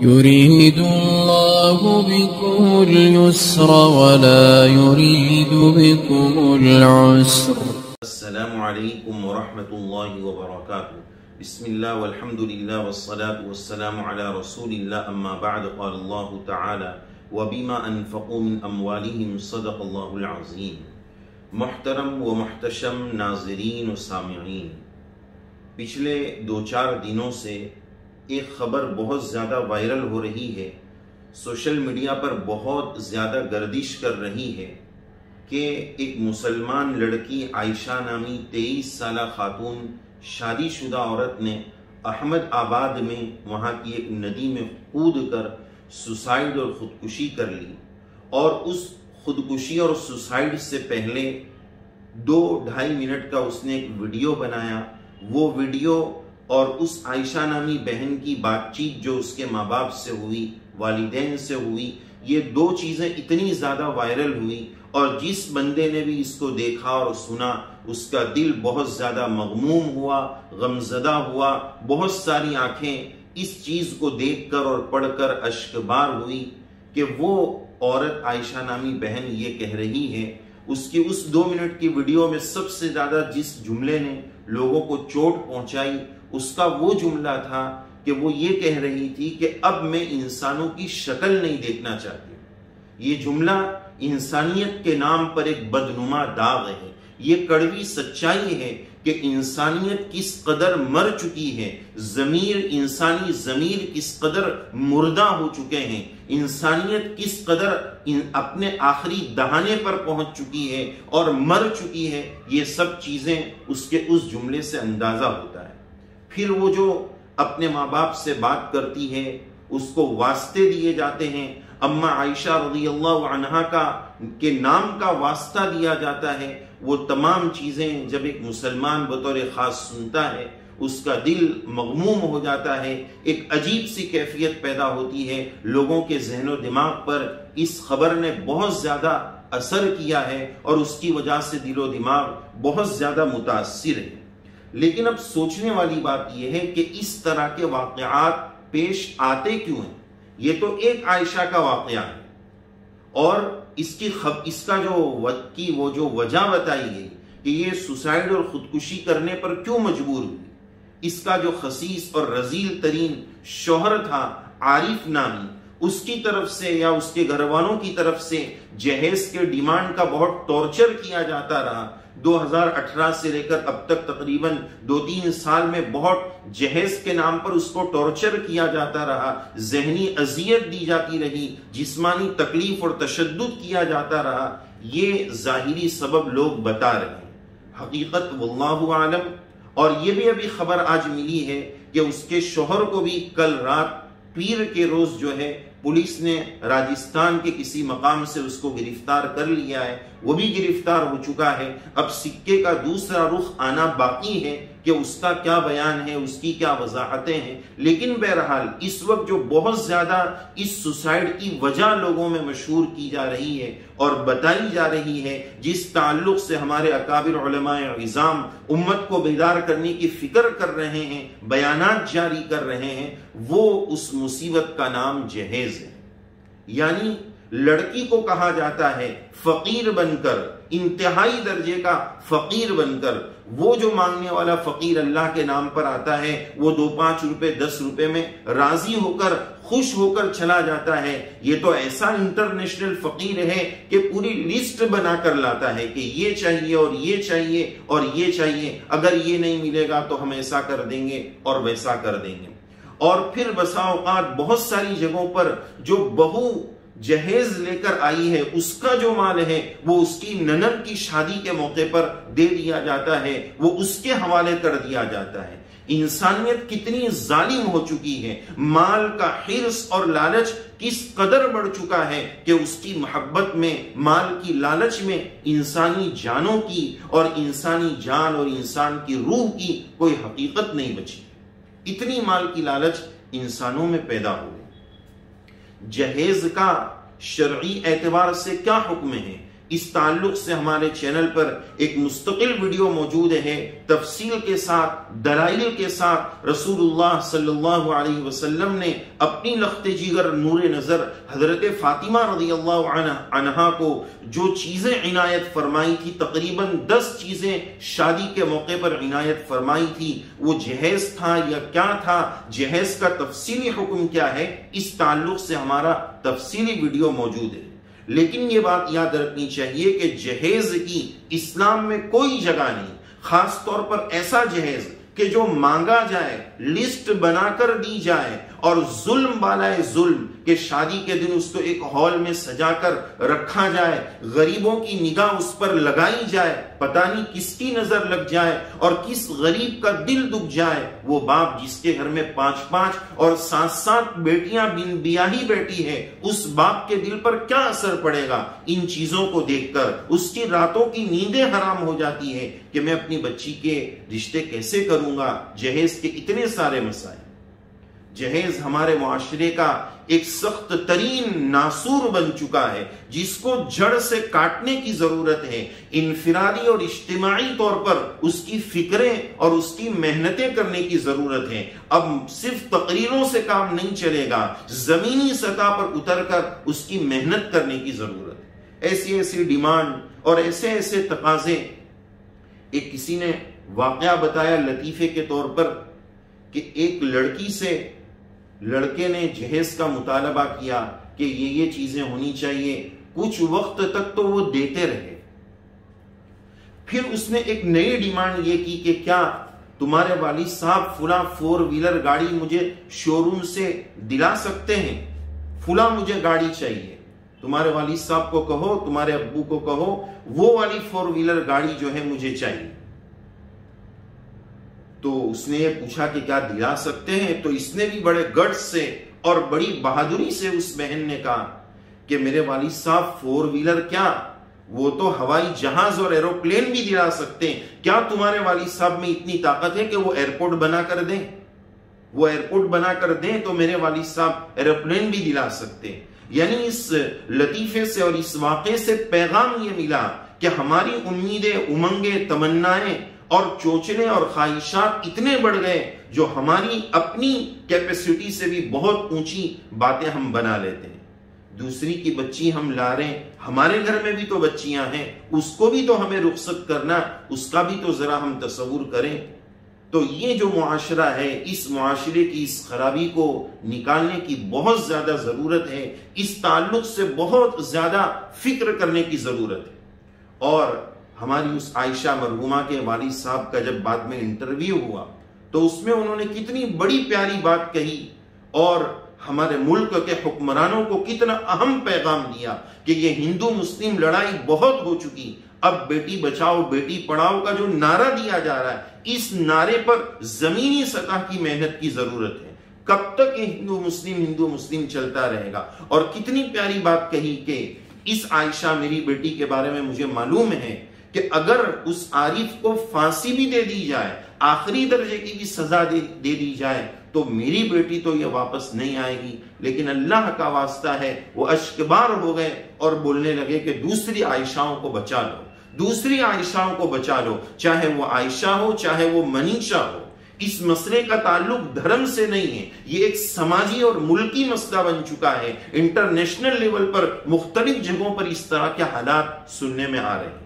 يريد الله بكم اليسر ولا يريد بكم العسر. السلام علیکم ورحمۃ اللہ وبرکاتہ. بسم اللہ والحمد للہ والصلاة والسلام علی رسول اللہ. اما بعد قال اللہ تعالی وبما انفقوا من اموالهم صدق اللہ العظیم. محترم و محتشم ناظرین و سامعین، پچھلے 2-4 دنوں سے ایک خبر بہت زیادہ وائرل ہو رہی ہے، سوشل میڈیا پر بہت زیادہ گردش کر رہی ہے کہ ایک مسلمان لڑکی عائشہ نامی 23 سالہ خاتون شادی شدہ عورت نے احمد آباد میں وہاں کی ایک ندی میں کود کر سوسائیڈ اور خودکشی کر لی. اور اس خودکشی اور سوسائیڈ سے پہلے 2-2.5 منٹ کا اس نے ایک ویڈیو بنایا. وہ ویڈیو اور اس عائشہ نامی بہن کی بات چیت جو اس کے ماں باپ سے ہوئی، والدین سے ہوئی، یہ 2 چیزیں اتنی زیادہ وائرل ہوئی، اور جس بندے نے بھی اس کو دیکھا اور سنا اس کا دل بہت زیادہ مغموم ہوا، غمزدہ ہوا. بہت ساری آنکھیں اس چیز کو دیکھ کر اور پڑھ کر اشکبار ہوئی کہ وہ عورت عائشہ نامی بہن یہ کہہ رہی ہے. اس کی اس 2 منٹ کی ویڈیو میں سب سے زیادہ جس جملے نے لوگوں کو چوٹ پہنچائی اس کا وہ جملہ تھا کہ وہ یہ کہہ رہی تھی کہ اب میں انسانوں کی شکل نہیں دیکھنا چاہتی. یہ جملہ انسانیت کے نام پر ایک بدنما داغ ہے. یہ کڑوی سچائی ہے کہ انسانیت کس قدر مر چکی ہے، انسانی ضمیر کس قدر مردہ ہو چکے ہیں، انسانیت کس قدر اپنے آخری دہانے پر پہنچ چکی ہے اور مر چکی ہے. یہ سب چیزیں اس جملے سے اندازہ ہوتا ہے. پھر وہ جو اپنے ماں باپ سے بات کرتی ہے اس کو واسطے دیے جاتے ہیں. اما عائشہ رضی اللہ عنہا کے نام کا واسطہ دیا جاتا ہے. وہ تمام چیزیں جب ایک مسلمان بطور خاص سنتا ہے اس کا دل مغموم ہو جاتا ہے. ایک عجیب سی کیفیت پیدا ہوتی ہے. لوگوں کے ذہن و دماغ پر اس خبر نے بہت زیادہ اثر کیا ہے اور اس کی وجہ سے دل و دماغ بہت زیادہ متاثر ہے. لیکن اب سوچنے والی بات یہ ہے کہ اس طرح کے واقعات پیش آتے کیوں ہیں؟ یہ تو ایک عائشہ کا واقعہ ہے اور اس کا جو وجہ بتائی گئی کہ یہ سوسائیڈ اور خودکشی کرنے پر کیوں مجبور ہوئی، اس کا جو خسیس اور رذیل ترین شوہر تھا عارف نامی، اس کی طرف سے یا اس کے گھر والوں کی طرف سے جہیز کے ڈیمانڈ کا بہت ٹارچر کیا جاتا رہا. 2018 سے لے کر اب تک تقریباً 2-3 سال میں بہت جہیز کے نام پر اس کو ٹارچر کیا جاتا رہا، ذہنی اذیت دی جاتی رہی، جسمانی تکلیف اور تشدد کیا جاتا رہا. یہ ظاہری سبب لوگ بتا رہے ہیں، حقیقت واللہ عالم. اور یہ بھی ابھی خبر آج ملی ہے کہ اس کے شوہر کو بھی کل رات پیر کے روز جو ہے پولیس نے راجستھان کے کسی مقام سے اس کو گرفتار کر لیا ہے. وہ بھی گرفتار ہو چکا ہے. اب سکے کا دوسرا رخ آنا باقی ہے کہ اس کا کیا بیان ہے، اس کی کیا وضاحتیں ہیں. لیکن بہرحال اس وقت جو بہت زیادہ اس سوسائیڈ کی وجہ لوگوں میں مشہور کی جا رہی ہے اور بتائی جا رہی ہے، جس تعلق سے ہمارے اکابر علماء عظام امت کو بیدار کرنے کی فکر کر رہے ہیں، بیانات جاری کر رہے ہیں، وہ اس مصیبت کا نام جہیز ہے. یعنی لڑکی کو کہا جاتا ہے فقیر بن کر، انتہائی درجے کا فقیر بن کر. وہ جو مانگنے والا فقیر اللہ کے نام پر آتا ہے وہ 2-5 روپے 10 روپے میں راضی ہو کر خوش ہو کر چلا جاتا ہے. یہ تو ایسا انٹرنیشنل فقیر ہے کہ پوری لسٹ بنا کر لاتا ہے کہ یہ چاہیے اور یہ چاہیے اور یہ چاہیے، اگر یہ نہیں ملے گا تو ہم ایسا کر دیں گے اور ویسا کر دیں گے. اور پھر بسا اوقات بہت ساری جگہوں پر جو بہو جہیز لے کر آئی ہے اس کا جو مال ہے وہ اس کی نند کی شادی کے موقع پر دے دیا جاتا ہے، وہ اس کے حوالے کر دیا جاتا ہے. انسانیت کتنی ظالم ہو چکی ہے، مال کا حرص اور لالچ کس قدر بڑھ چکا ہے کہ اس کی محبت میں، مال کی لالچ میں انسانی جانوں کی اور انسانی جان اور انسان کی روح کی کوئی حقیقت نہیں بچی. اتنی مال کی لالچ انسانوں میں پیدا ہو گئی. جہیز کا شرعی اعتبار سے کیا حکم ہے؟ اس تعلق سے ہمارے چینل پر ایک مستقل ویڈیو موجود ہے، تفصیل کے ساتھ، دلائل کے ساتھ رسول اللہ صلی اللہ علیہ وسلم نے اپنی لخت جگر نور نظر حضرت فاطمہ رضی اللہ عنہا کو جو چیزیں عنایت فرمائی تھی، تقریباً 10 چیزیں شادی کے موقع پر عنایت فرمائی تھی، وہ جہیز تھا یا کیا تھا، جہیز کا تفصیلی حکم کیا ہے، اس تعلق سے ہمارا تفصیلی ویڈیو موجود ہے۔ لیکن یہ بات یاد رکھنی چاہیے کہ جہیز کی اسلام میں کوئی جگہ نہیں، خاص طور پر ایسا جہیز کہ جو مانگا جائے، لسٹ بنا کر دی جائے اور ظلم بالائے ظلم کہ شادی کے دن اس کو ایک ہال میں سجا کر رکھا جائے، غریبوں کی نگاہ اس پر لگائی جائے، پتہ نہیں کس کی نظر لگ جائے اور کس غریب کا دل دکھ جائے، وہ باپ جس کے گھر میں 5 اور 7 بیٹیاں بن بیاہی بیٹی ہے، اس باپ کے دل پر کیا اثر پڑے گا؟ ان چیزوں کو دیکھ کر اس کی راتوں کی نیندیں حرام ہو جاتی ہے کہ میں اپنی بچی کے رشتے کیسے کروں گا۔ جہیز کے اتنے سارے مسائل، جہیز ہمارے معاشرے کا ایک سخت ترین ناسور بن چکا ہے جس کو جڑ سے کاٹنے کی ضرورت ہے۔ انفرادی اور اجتماعی طور پر اس کی فکریں اور اس کی محنتیں کرنے کی ضرورت ہے۔ اب صرف تقریروں سے کام نہیں چلے گا، زمینی سطح پر اتر کر اس کی محنت کرنے کی ضرورت ہے۔ ایسی ڈیمانڈ اور ایسے تقاضے، ایک کسی نے واقعہ بتایا لطیفے کے طور پر کہ ایک لڑکی سے لڑکے نے جہیز کا مطالبہ کیا کہ یہ چیزیں ہونی چاہیے، کچھ وقت تک تو وہ دیتے رہے، پھر اس نے ایک نئی ڈیمانڈ یہ کی کہ کیا تمہارے والد صاحب فلاں 4 ویلر گاڑی مجھے شو روم سے دلا سکتے ہیں، فلاں مجھے گاڑی چاہیے، تمہارے والد صاحب کو کہو، تمہارے ابو کو کہو وہ والی 4 ویلر گاڑی جو ہے مجھے چاہیے۔ تو اس نے یہ پوچھا کہ کیا دلا سکتے ہیں؟ تو اس نے بھی بڑے گٹ سے اور بڑی بہادری سے اس بہن نے کہا کہ میرے والد صاحب 4 ویلر کیا، وہ تو ہوائی جہاز اور ایروپلین بھی دلا سکتے ہیں، کیا تمہارے والد صاحب میں اتنی طاقت ہے کہ وہ ایئرپورٹ بنا کر دیں؟ وہ ایئرپورٹ بنا کر دیں تو میرے والد صاحب ایروپلین بھی دلا سکتے ہیں۔ یعنی اس لطیفے سے اور اس واقعے سے پیغام یہ ملا کہ ہماری امیدیں، امنگیں، تمنائیں اور چوچلے اور خواہشات اتنے بڑھ گئے جو ہماری اپنی کیپیسٹی سے بھی بہت اونچی باتیں ہم بنا لیتے ہیں۔ دوسری کی بچی ہم لا رہے ہیں، ہمارے گھر میں بھی تو بچیاں ہیں، اس کو بھی تو ہمیں رخصت کرنا، اس کا بھی تو ذرا ہم تصور کریں۔ تو یہ جو معاشرہ ہے، اس معاشرے کی اس خرابی کو نکالنے کی بہت زیادہ ضرورت ہے، اس تعلق سے بہت زیادہ فکر کرنے کی ضرورت ہے۔ اور ہماری اس عائشہ مرحومہ کے والد صاحب کا جب بعد میں انٹرویو ہوا تو اس میں انہوں نے کتنی بڑی پیاری بات کہی اور ہمارے ملک کے حکمرانوں کو کتنا اہم پیغام دیا کہ یہ ہندو مسلم لڑائی بہت ہو چکی، اب بیٹی بچاؤ بیٹی پڑھاؤ کا جو نعرہ دیا جا رہا ہے، اس نعرے پر زمینی سطح کی محنت کی ضرورت ہے۔ کب تک یہ ہندو مسلم چلتا رہے گا؟ اور کتنی پیاری بات کہی کہ اس عائشہ میری بیٹی کے بارے میں مجھے معلوم ہے کہ اگر اس عارف کو پھانسی بھی دے دی جائے، آخری درجے کی بھی سزا دے دی جائے تو میری بیٹی تو یہ واپس نہیں آئے گی، لیکن اللہ کا واسطہ ہے وہ اشکبار ہو گئے اور بولنے لگے کہ دوسری عائشاؤں کو بچا لو، دوسری عائشاؤں کو بچا لو، چاہے وہ عائشہ ہو چاہے وہ منیشا ہو۔ اس مسئلے کا تعلق دھرم سے نہیں ہے، یہ ایک سماجی اور ملکی مسئلہ بن چکا ہے۔ انٹرنیشنل لیول پر مختلف جگہوں پر اس طرح کے حالات سننے میں آ رہے ہیں۔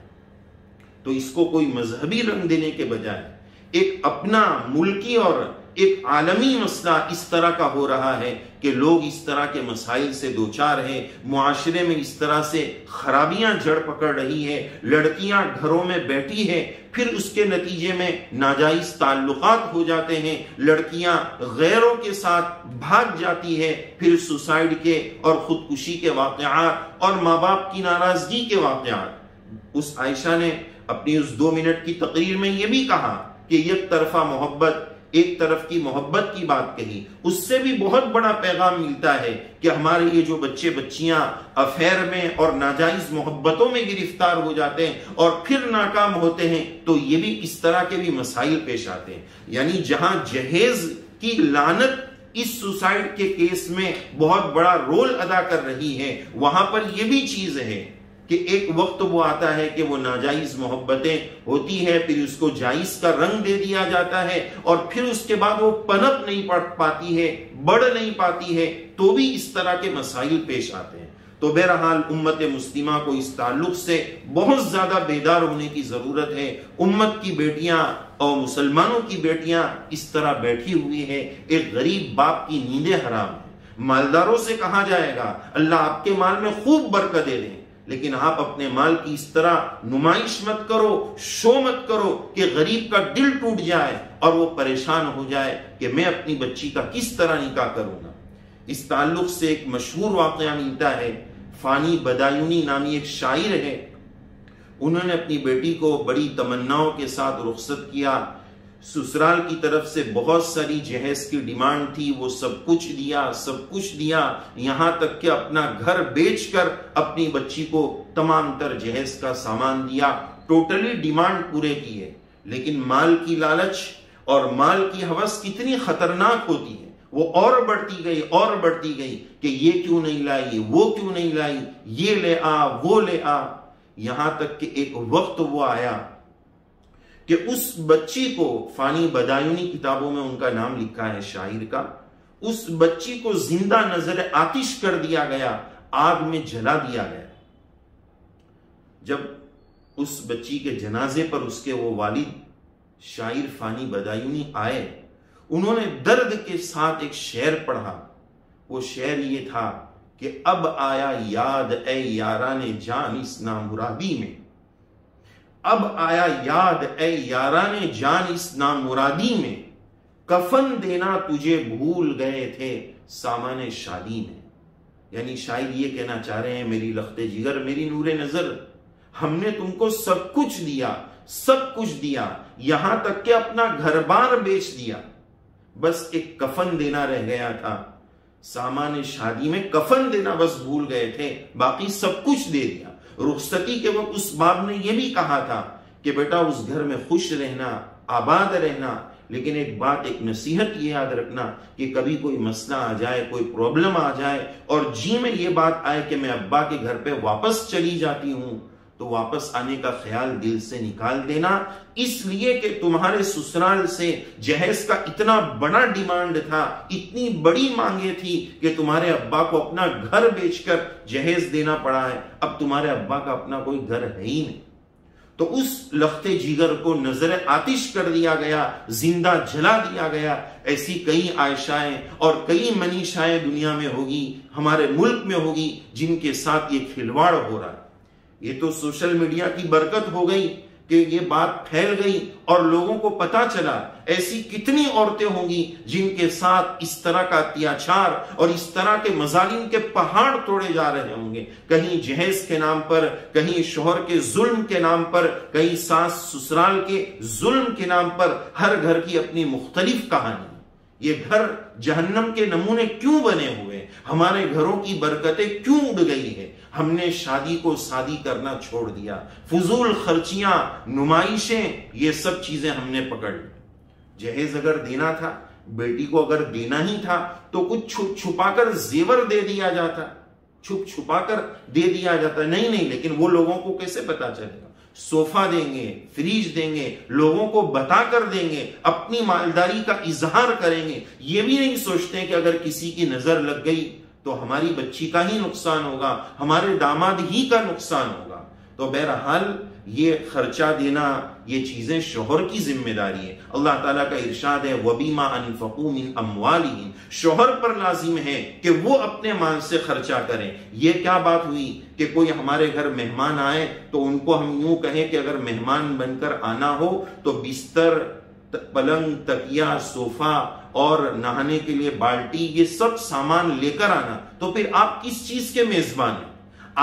تو اس کو کوئی مذہبی رنگ دینے کے بجائے ایک اپنا ملکی اور ایک عالمی مسئلہ اس طرح کا ہو رہا ہے کہ لوگ اس طرح کے مسائل سے دوچار ہیں، معاشرے میں اس طرح سے خرابیاں جڑ پکڑ رہی ہے، لڑکیاں گھروں میں بیٹھی ہیں، پھر اس کے نتیجے میں ناجائز تعلقات ہو جاتے ہیں، لڑکیاں غیروں کے ساتھ بھاگ جاتی ہے، پھر سوسائڈ کے اور خودکشی کے واقعات اور ماں باپ کی ناراضگی کے واقعات۔ اس عائشہ نے اپنی اس 2 منٹ کی تقریر میں یہ بھی کہا کہ یک طرفہ محبت، ایک طرف کی محبت کی بات کہی، اس سے بھی بہت بڑا پیغام ملتا ہے کہ ہمارے یہ جو بچے بچیاں افیئر میں اور ناجائز محبتوں میں گرفتار ہو جاتے ہیں اور پھر ناکام ہوتے ہیں تو یہ بھی اس طرح کے بھی مسائل پیش آتے ہیں۔ یعنی جہاں جہیز کی لعنت اس سوسائڈ کے کیس میں بہت بڑا رول ادا کر رہی ہے، وہاں پر یہ بھی چیز ہے کہ ایک وقت وہ آتا ہے کہ وہ ناجائز محبتیں ہوتی ہے، پھر اس کو جائز کا رنگ دے دیا جاتا ہے، اور پھر اس کے بعد وہ پنپ نہیں پاتی ہے، بڑھ نہیں پاتی ہے، تو بھی اس طرح کے مسائل پیش آتے ہیں۔ تو بہرحال امت مسلمہ کو اس تعلق سے بہت زیادہ بیدار ہونے کی ضرورت ہے۔ امت کی بیٹیاں اور مسلمانوں کی بیٹیاں اس طرح بیٹھی ہوئی ہے، ایک غریب باپ کی نیندیں حرام ہیں۔ مالداروں سے کہا جائے گا اللہ آپ کے مال میں خوب برکت دے دیں، لیکن آپ اپنے مال کی اس طرح نمائش مت کرو، شو مت کرو کہ غریب کا دل ٹوٹ جائے اور وہ پریشان ہو جائے کہ میں اپنی بچی کا کس طرح نکاح کروں گا۔ اس تعلق سے ایک مشہور واقعہ ملتا ہے۔ فانی بدایونی نامی ایک شاعر ہے، انہوں نے اپنی بیٹی کو بڑی تمناؤں کے ساتھ رخصت کیا، سسرال کی طرف سے بہت ساری جہیز کی ڈیمانڈ تھی، وہ سب کچھ دیا، یہاں تک کہ اپنا گھر بیچ کر اپنی بچی کو تمام تر جہیز کا سامان دیا، ٹوٹلی ڈیمانڈ پورے کیے۔ لیکن مال کی لالچ اور مال کی ہوس کتنی خطرناک ہوتی ہے، وہ اور بڑھتی گئی کہ یہ کیوں نہیں لائی، وہ کیوں نہیں لائی، یہ لے آ، وہ لے آ، یہاں تک کہ ایک وقت وہ آیا کہ اس بچی کو، فانی بدایونی کتابوں میں ان کا نام لکھا ہے شاعر کا، اس بچی کو زندہ نظر آتش کر دیا گیا، آگ میں جلا دیا گیا۔ جب اس بچی کے جنازے پر اس کے وہ والد شاعر فانی بدایونی آئے، انہوں نے درد کے ساتھ ایک شعر پڑھا۔ وہ شعر یہ تھا کہ اب آیا یاد اے یاران جان اس نامرادی میں، اب آیا یاد اے یاران جان اس نامرادی میں، کفن دینا تجھے بھول گئے تھے سامان شادی میں۔ یعنی شاید یہ کہنا چاہ رہے ہیں میری لخت جگر، میری نور نظر، ہم نے تم کو سب کچھ دیا، یہاں تک کہ اپنا گھر بار بیچ دیا، بس ایک کفن دینا رہ گیا تھا، سامان شادی میں کفن دینا بس بھول گئے تھے، باقی سب کچھ دے دیا۔ رخصتی کے وقت اس باپ نے یہ بھی کہا تھا کہ بیٹا اس گھر میں خوش رہنا، آباد رہنا، لیکن ایک بات، ایک نصیحت یہ یاد رکھنا کہ کبھی کوئی مسئلہ آ جائے، کوئی پرابلم آ جائے اور جی میں یہ بات آئے کہ میں ابا کے گھر پہ واپس چلی جاتی ہوں، تو واپس آنے کا خیال دل سے نکال دینا، اس لیے کہ تمہارے سسرال سے جہیز کا اتنا بڑا ڈیمانڈ تھا، اتنی بڑی مانگیں تھی کہ تمہارے ابا کو اپنا گھر بیچ کر جہیز دینا پڑا ہے، اب تمہارے ابا کا اپنا کوئی گھر ہے ہی نہیں۔ تو اس لخت جگر کو نظر آتش کر دیا گیا، زندہ جلا دیا گیا۔ ایسی کئی عائشائیں اور کئی منیشائیں دنیا میں ہوگی، ہمارے ملک میں ہوگی، جن کے ساتھ یہ کھلواڑ ہو رہا ہے۔ یہ تو سوشل میڈیا کی برکت ہو گئی کہ یہ بات پھیل گئی اور لوگوں کو پتا چلا۔ ایسی کتنی عورتیں ہوں گی جن کے ساتھ اس طرح کا اتیاچار اور اس طرح کے مظالم کے پہاڑ توڑے جا رہے ہوں گے، کہیں جہیز کے نام پر، کہیں شوہر کے ظلم کے نام پر، کہیں ساس سسرال کے ظلم کے نام پر۔ ہر گھر کی اپنی مختلف کہانی۔ یہ گھر جہنم کے نمونے کیوں بنے ہوئے؟ ہمارے گھروں کی برکتیں کیوں اڑ گئی ہے؟ ہم نے شادی کو شادی کرنا چھوڑ دیا، فضول خرچیاں، نمائشیں، یہ سب چیزیں ہم نے پکڑ لی۔ جہیز اگر دینا تھا، بیٹی کو اگر دینا ہی تھا تو کچھ چھپ چھپا کر زیور دے دیا جاتا، چھپ چھپا کر دے دیا جاتا۔ نہیں، لیکن وہ لوگوں کو کیسے پتا چلے گا؟ صوفہ دیں گے، فریج دیں گے، لوگوں کو بتا کر دیں گے، اپنی مالداری کا اظہار کریں گے۔ یہ بھی نہیں سوچتے کہ اگر کسی کی نظر لگ گئی تو ہماری بچی کا ہی نقصان ہوگا، ہمارے داماد ہی کا نقصان ہوگا۔ تو بہرحال یہ خرچہ دینا، یہ چیزیں شوہر کی ذمہ داری ہے۔ اللہ تعالیٰ کا ارشاد ہے وَبِمَا أَنفَقُوا مِنْ أَمْوَالِهِمْ، شوہر پر لازم ہے کہ وہ اپنے مال سے خرچہ کریں۔ یہ کیا بات ہوئی کہ کوئی ہمارے گھر مہمان آئے تو ان کو ہم یوں کہیں کہ اگر مہمان بن کر آنا ہو تو بستر، پلنگ، تکیا، صوفہ اور نہانے کے لیے بالٹی، یہ سب سامان لے کر آنا، تو پھر آپ کس چیز کے میزبان ہیں؟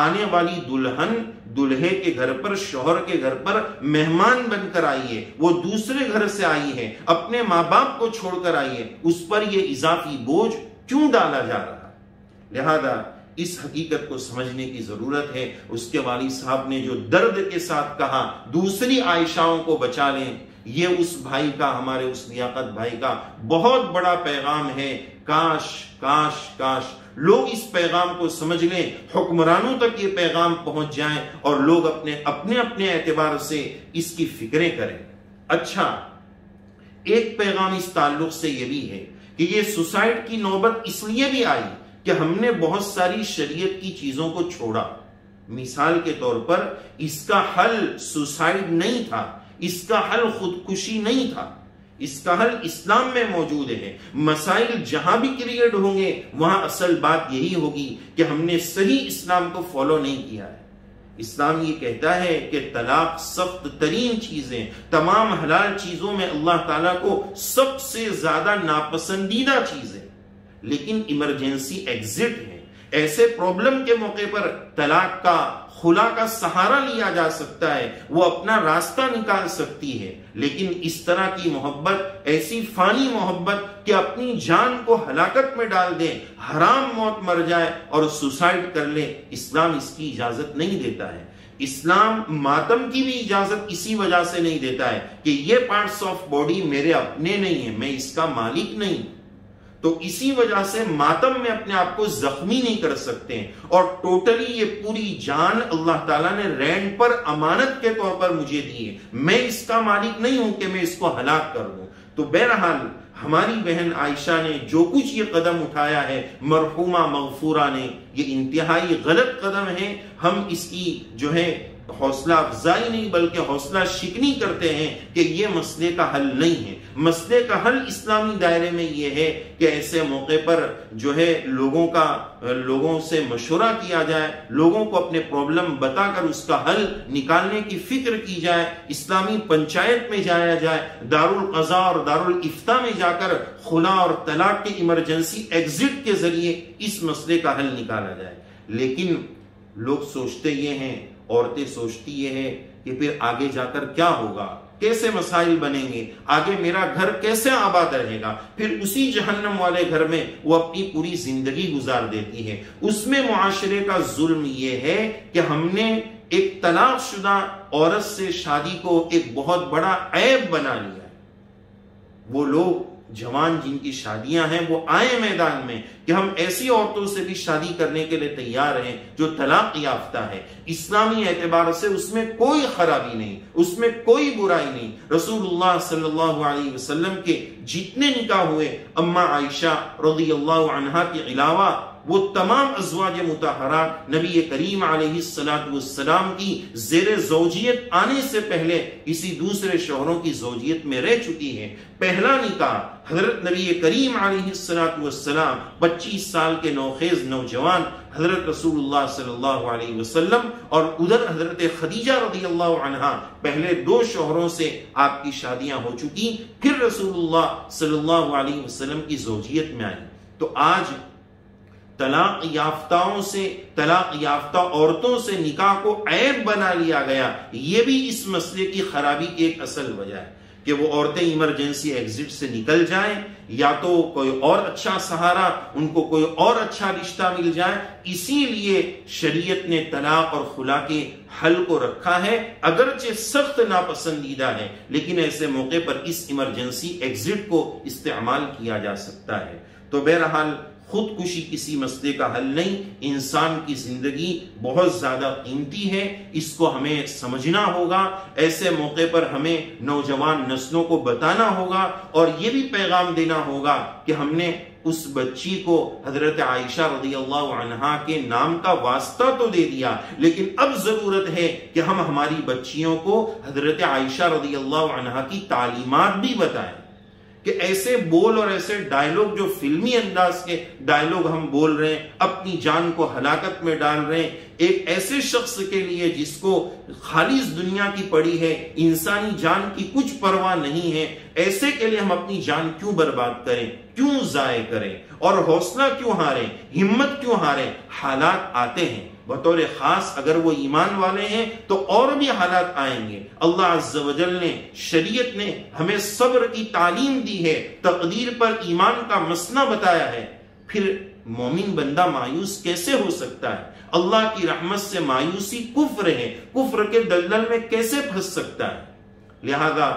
آنے والی دلہن دلہے کے گھر پر، شوہر کے گھر پر مہمان بن کر آئی ہے، وہ دوسرے گھر سے آئی ہے، اپنے ماں باپ کو چھوڑ کر آئی ہے، اس پر یہ اضافی بوجھ کیوں ڈالا جا رہا ہے؟ لہذا اس حقیقت کو سمجھنے کی ضرورت ہے۔ اس کے والد صاحب نے جو درد کے ساتھ کہا دوسری عائشاؤں کو بچا لیں، یہ اس بھائی کا، ہمارے اس لیاقت بھائی کا بہت بڑا پیغام ہے کاش کاش کاش لوگ اس پیغام کو سمجھ لیں، حکمرانوں تک یہ پیغام پہنچ جائیں اور لوگ اپنے اعتبار سے اس کی فکریں کریں۔ اچھا، ایک پیغام اس تعلق سے یہ بھی ہے کہ یہ سوسائڈ کی نوبت اس لیے بھی آئی کہ ہم نے بہت ساری شریعت کی چیزوں کو چھوڑا۔ مثال کے طور پر اس کا حل سوسائڈ نہیں تھا، اس کا حل خودکشی نہیں تھا، اس کا حل اسلام میں موجود ہے۔ مسائل جہاں بھی کریٹ ہوں گے وہاں اصل بات یہی ہوگی کہ ہم نے صحیح اسلام کو فالو نہیں کیا ہے۔ اسلام یہ کہتا ہے کہ طلاق سخت ترین چیزیں، تمام حلال چیزوں میں اللہ تعالیٰ کو سب سے زیادہ ناپسندیدہ چیز ہے، لیکن ایمرجنسی ایگزٹ ہے۔ ایسے پرابلم کے موقع پر طلاق کا، خلا کا سہارا لیا جا سکتا ہے، وہ اپنا راستہ نکال سکتی ہے، لیکن اس طرح کی محبت، ایسی فانی محبت کہ اپنی جان کو ہلاکت میں ڈال دے، حرام موت مر جائے اور سوسائڈ کر لے، اسلام اس کی اجازت نہیں دیتا ہے۔ اسلام ماتم کی بھی اجازت اسی وجہ سے نہیں دیتا ہے کہ یہ پارٹس آف باڈی میرے اپنے نہیں ہیں، میں اس کا مالک نہیں، تو اسی وجہ سے ماتم میں اپنے آپ کو زخمی نہیں کر سکتے ہیں، اور ٹوٹلی یہ پوری جان اللہ تعالیٰ نے رینٹ پر امانت کے طور پر مجھے دی ہے، میں اس کا مالک نہیں ہوں کہ میں اس کو ہلاک کر دوں۔ تو بہرحال ہماری بہن عائشہ نے جو کچھ یہ قدم اٹھایا ہے، مرحومہ مغفورہ نے، یہ انتہائی غلط قدم ہے۔ ہم اس کی جو ہے حوصلہ افزائی نہیں بلکہ حوصلہ شکنی کرتے ہیں کہ یہ مسئلے کا حل نہیں ہے۔ مسئلے کا حل اسلامی دائرے میں یہ ہے کہ ایسے موقع پر جو ہے لوگوں سے مشورہ کیا جائے، لوگوں کو اپنے پرابلم بتا کر اس کا حل نکالنے کی فکر کی جائے، اسلامی پنچایت میں جایا جائے، دارالقضاء اور دارالافتاء میں جا کر خلا اور طلاق کے ایمرجنسی ایگزٹ کے ذریعے اس مسئلے کا حل نکالا جائے۔ لیکن لوگ سوچتے یہ ہیں، عورتیں سوچتی یہ ہے کہ پھر آگے جا کر کیا ہوگا، کیسے مسائل بنیں گے، آگے میرا گھر کیسے آباد رہے گا، پھر اسی جہنم والے گھر میں وہ اپنی پوری زندگی گزار دیتی ہے۔ اس میں معاشرے کا ظلم یہ ہے کہ ہم نے ایک طلاق شدہ عورت سے شادی کو ایک بہت بڑا عیب بنا لیا ہے۔ وہ لوگ جوان جن کی شادیاں ہیں وہ آئیں میدان میں کہ ہم ایسی عورتوں سے بھی شادی کرنے کے لیے تیار ہیں جو طلاق یافتہ ہے۔ اسلامی اعتبار سے اس میں کوئی خرابی نہیں، اس میں کوئی برائی نہیں۔ رسول اللہ صلی اللہ علیہ وسلم کے جتنے نکاح ہوئے، اما عائشہ رضی اللہ عنہا کے علاوہ وہ تمام ازواج مطہرات نبی کریم علیہ السلام کی زیر زوجیت آنے سے پہلے کسی دوسرے شوہروں کی زوجیت میں رہ چکی ہے۔ پہلا نکاح حضرت نبی کریم علیہ السلام 25 سال کے نوخیز نوجوان حضرت رسول اللہ صلی اللہ علیہ وسلم اور ادھر حضرت خدیجہ رضی اللہ عنہا، پہلے 2 شوہروں سے آپ کی شادیاں ہو چکی، پھر رسول اللہ صلی اللہ علیہ وسلم کی زوجیت میں آئی۔ تو آج طلاق یافتاؤں سے، طلاق یافتہ عورتوں سے نکاح کو عیب بنا لیا گیا، یہ بھی اس مسئلے کی خرابی کی ایک اصل وجہ ہے کہ وہ عورتیں ایمرجنسی ایگزٹ سے نکل جائیں، یا تو کوئی اور اچھا سہارا، ان کو کوئی اور اچھا رشتہ مل جائے۔ اسی لیے شریعت نے طلاق اور خلا کے حل کو رکھا ہے، اگرچہ سخت ناپسندیدہ ہے، لیکن ایسے موقع پر اس ایمرجنسی ایگزٹ کو استعمال کیا جا سکتا ہے۔ تو بہرحال خودکشی کسی مسئلے کا حل نہیں، انسان کی زندگی بہت زیادہ قیمتی ہے، اس کو ہمیں سمجھنا ہوگا۔ ایسے موقع پر ہمیں نوجوان نسلوں کو بتانا ہوگا اور یہ بھی پیغام دینا ہوگا کہ ہم نے اس بچی کو حضرت عائشہ رضی اللہ عنہا کے نام کا واسطہ تو دے دیا، لیکن اب ضرورت ہے کہ ہم ہماری بچیوں کو حضرت عائشہ رضی اللہ عنہا کی تعلیمات بھی بتائیں، کہ ایسے بول اور ایسے ڈائلوگ جو فلمی انداز کے ڈائلوگ ہم بول رہے ہیں، اپنی جان کو ہلاکت میں ڈال رہے ہیں، ایک ایسے شخص کے لیے جس کو خالص دنیا کی پڑی ہے، انسانی جان کی کچھ پرواہ نہیں ہے، ایسے کے لیے ہم اپنی جان کیوں برباد کریں، کیوں ضائع کریں، اور حوصلہ کیوں ہاریں، ہمت کیوں ہاریں؟ حالات آتے ہیں، بطور خاص اگر وہ ایمان والے ہیں تو اور بھی حالات آئیں گے۔ اللہ عز و جل نے، شریعت نے ہمیں صبر کی تعلیم دی ہے، تقدیر پر ایمان کا مسئلہ بتایا ہے، پھر مومن بندہ مایوس کیسے ہو سکتا ہے؟ اللہ کی رحمت سے مایوسی کفر ہے، کفر کے دلدل میں کیسے پھنس سکتا ہے؟ لہذا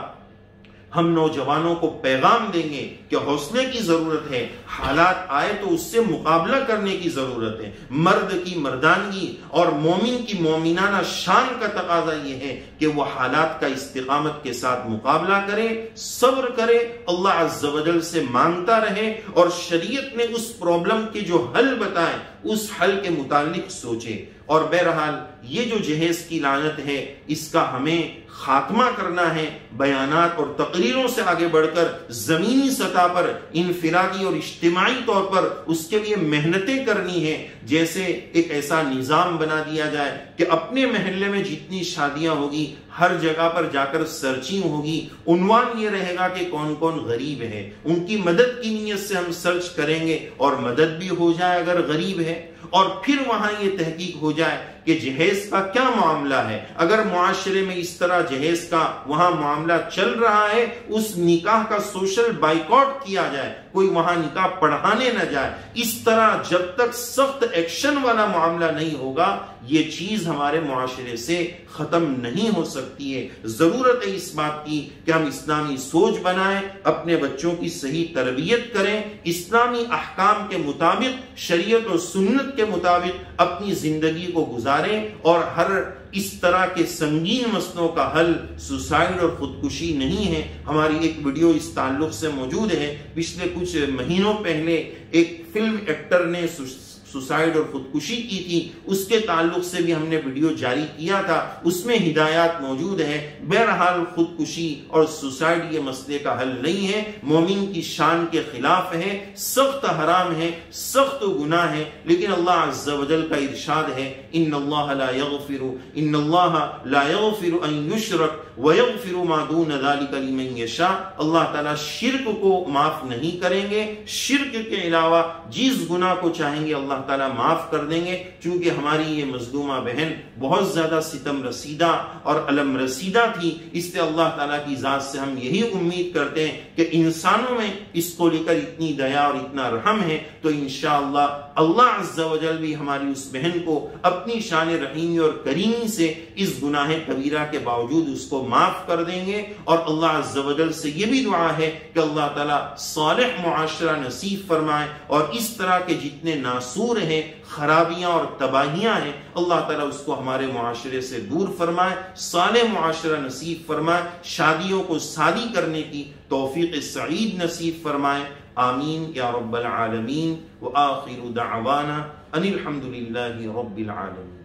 ہم نوجوانوں کو پیغام دیں گے کہ حوصلے کی ضرورت ہے، حالات آئے تو اس سے مقابلہ کرنے کی ضرورت ہے۔ مرد کی مردانگی اور مومن کی مومنانہ شان کا تقاضا یہ ہے کہ وہ حالات کا استقامت کے ساتھ مقابلہ کرے، صبر کرے، اللہ عز و جل سے مانگتا رہے، اور شریعت نے اس پرابلم کے جو حل بتائے اس حل کے متعلق سوچے۔ اور بہرحال یہ جو جہیز کی لعنت ہے اس کا ہمیں خاتمہ کرنا ہے، بیانات اور تقریروں سے آگے بڑھ کر زمینی سطح پر انفرادی اور اجتماعی طور پر اس کے لیے محنتیں کرنی ہے۔ جیسے ایک ایسا نظام بنا دیا جائے کہ اپنے محلے میں جتنی شادیاں ہوگی ہر جگہ پر جا کر سرچنگ ہوگی، عنوان یہ رہے گا کہ کون کون غریب ہے، ان کی مدد کی نیت سے ہم سرچ کریں گے اور مدد بھی ہو جائے اگر غریب ہے، اور پھر وہاں یہ تحقیق ہو جائے کہ جہیز کا کیا معاملہ ہے۔ اگر معاشرے میں اس طرح جہیز کا وہاں معاملہ چل رہا ہے، اس نکاح کا سوشل بائیکاٹ کیا جائے، کوئی وہاں نکاح پڑھانے نہ جائے۔ اس طرح جب تک سخت ایکشن والا معاملہ نہیں ہوگا یہ چیز ہمارے معاشرے سے ختم نہیں ہو سکتی ہے۔ ضرورت ہے اس بات کی کہ ہم اسلامی سوچ بنائیں، اپنے بچوں کی صحیح تربیت کریں، اسلامی احکام کے مطابق، شریعت و سنت کے مطابق اپنی زندگی کو گزاریں، اور ہر اس طرح کے سنگین مسئلوں کا حل سوسائڈ اور خودکشی نہیں ہے۔ ہماری ایک ویڈیو اس تعلق سے موجود ہے، پچھلے کچھ مہینوں پہلے ایک فلم ایکٹر نے سوسائڈ اور خودکشی کی تھی، اس کے تعلق سے بھی ہم نے ویڈیو جاری کیا تھا، اس میں ہدایات موجود ہیں۔ بہرحال خودکشی اور سوسائڈ یہ مسئلے کا حل نہیں ہے، مومن کی شان کے خلاف ہے، سخت حرام ہے، سخت گناہ ہے، لیکن اللہ عز و جل کا ارشاد ہے ان اللہ لا یغفر ان یشرک ویغفر ما دون ذلک لمن یشاء۔ اللہ تعالیٰ شرک کو معاف نہیں کریں گے، شرک کے علاوہ جس گناہ کو چاہیں گے اللہ تعالیٰ معاف کر دیں گے۔ چونکہ ہماری یہ مظلومہ بہن بہت زیادہ ستم رسیدہ اور علم رسیدہ تھی، اس لیے اللہ تعالیٰ کی ذات سے ہم یہی امید کرتے ہیں کہ انسانوں میں اس کو لے کر اتنی دیا اور اتنا رحم ہے تو انشاءاللہ اللہ عز و جل بھی ہماری اس بہن کو اپنی شان رحیمی اور کریمی سے اس گناہ کبیرہ کے باوجود اس کو معاف کر دیں گے۔ اور اللہ عز و جل سے یہ بھی دعا ہے کہ اللہ تعالیٰ صالح معاشرہ نصیب فرمائے، اور اس طرح کے جتنے ناسور ہیں، خرابیاں اور تباہیاں ہیں، اللہ تعالیٰ اس کو ہمارے معاشرے سے دور فرمائے، صالح معاشرہ نصیب فرمائے، شادیوں کو شادی کرنے کی توفیق سعید نصیب فرمائے۔ آمین یا رب العالمین، وآخر دعوانا ان الحمد للہ رب العالمین۔